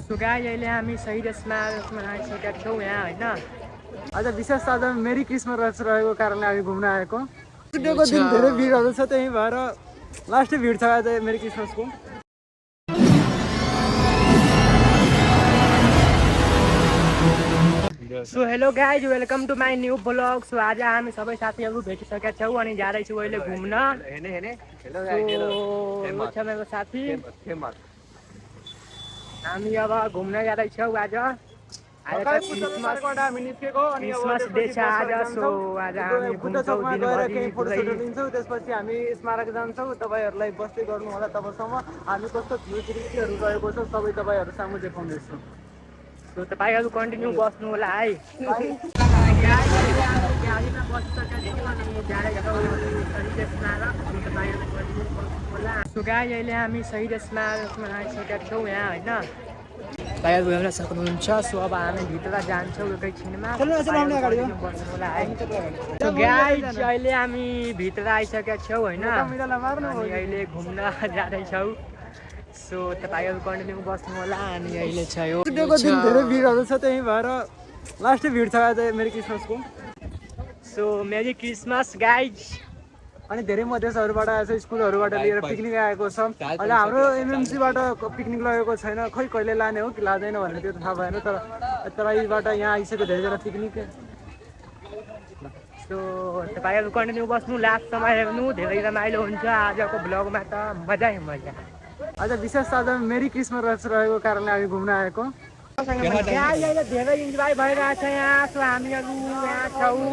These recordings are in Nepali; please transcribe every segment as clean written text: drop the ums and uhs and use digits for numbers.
सो गाइस अहिले हामी शहीद स्मारकमा आइसकेका छौँ यहाँ हैन। आज विशेष आज मेरी क्रिसमस रहेको कारणले हामी घुम्न आएको। छुट्टीको दिन धेरै भिडहरू छ, त्यही भएर लास्ट भिड छ आज मेरी क्रिसमसको। So hello guys, welcome to my new blog. So आज हामी सबै साथीहरू भेटिसकेका छौँ अनि जाँदैछौँ अहिले घुम्न। छ मेरो साथी, हामी अब घुम्न जाँदैछौँ। आज क्रिसमस डे छ आज। सो आज हामी घुम्छौँ दिनभरि फोटोसुट लिन्छौँ, त्यसपछि हामी स्मारक जान्छौँ। तपाईँहरूलाई बस्दै गर्नु होला, तबसम्म हामी कस्तो दृश्यहरू रहेको छ सबै तपाईँहरू सामु देखाउँदैछौँ। सो तपाईँहरू कन्टिन्यू बस्नु होला है। सो गाइस अहिले हामी शहीद स्मारकमा आइसकेका छौँ यहाँ हैन। तपाईँहरू हेर्न सक्नुहुन्छ। सो अब हामी भित्र जान्छौँ एकैछिनमा। सो गाइस अहिले हामी भित्र आइसकेका छौँ हैन, अनि अहिले घुम्न जाँदैछौँ। सो तपाईँहरू कन्टिन्यू बस्नु होला। अनि अहिले छ यो छुट्टीको दिन धेरै भिडहरू छ, त्यही भएर लास्ट भिड छ आज मेरी क्रिसमसको। So merry Christmas guys. अनि धेरै मधेसहरूबाट आएको छ, स्कुलहरूबाट लिएर पिकनिक आएको छ। अहिले हाम्रो एमएमसीबाट पिकनिक लगेको छैन, खै कहिले लाने हो कि लाँदैन भनेर त्यो त थाहा भएन। तर यहीबाट यहाँ आइसक्यो धेरैजना पिकनिक। सो तपाईँहरू कन्टिन्यू बस्नु, लास्टसम्म हेर्नु, धेरै रमाइलो हुन्छ आजको ब्लगमा त मजा मजा। आज विशेष आज मेरी क्रिसमस रहेको कारणले हामी घुम्न आएको। धेरै इन्जोय भइरहेछ यहाँ। सो हामीहरू यहाँ छौँ।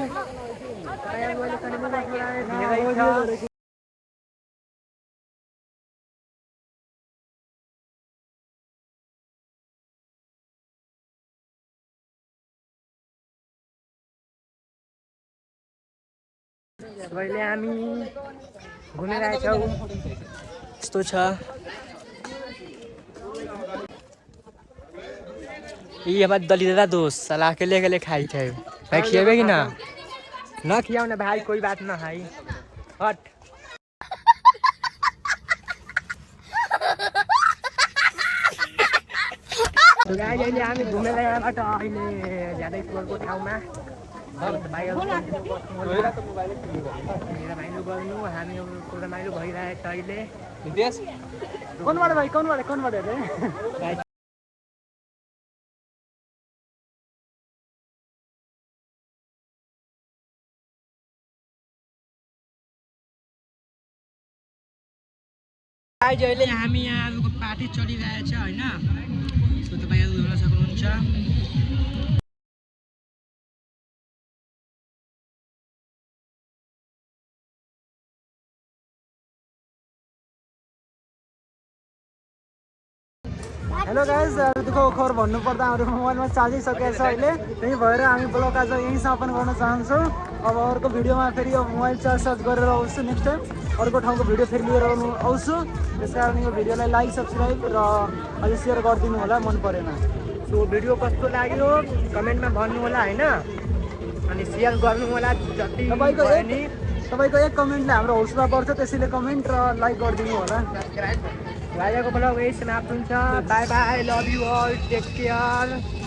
अहिले हामी घुमिरहेछौँ, यस्तो छ। ये हमारे दलिद्रा दोस्त साला अकेले अकेले खाई थे भाई, खियाबे कि ना खियाओ ना भाई, कोई बात ना है, हट। तो गाइस अहिले हामी घुमेर यहाँबाट अहिले जाँदैछौँ अर्को ठाउँमा। रमाइलो गर्नु, हामीहरूको रमाइलो भइरहेछ अहिले। कौनबाट भाइ कौनबाट अरे अहिले हामी यहाँहरूको पार्टी चलिरहेछ होइन। सो तपाईँहरू हेर्न सक्नुहुन्छ। हेलो गाइस, दुःखको खबर भन्नुपर्दा हाम्रो मोबाइलमा चार्जै सकिएको छ अहिले, त्यही भएर हामी ब्लग आज यहीँ समापन गर्न चाहन्छौँ। अब अर्को भिडियोमा फेरि अब मोबाइल चार्ज गरेर आउँछु, नेक्स्ट टाइम अर्को ठाउँको भिडियो फेरि लिएर आउँछु। त्यस कारण यो भिडियोलाई लाइक सब्सक्राइब र अझै सेयर गरिदिनु होला मन परेन। सो भिडियो कस्तो लाग्यो कमेन्टमा भन्नु होला होइन, अनि सेयर गर्नु होला। जति तपाईँको एक कमेन्टले हाम्रो हौसला बढ्छ, त्यसैले कमेन्ट र लाइक गरिदिनु होला। आजको ब्लग यही समाप्त हुन्छ। Bye bye, love you all, take care.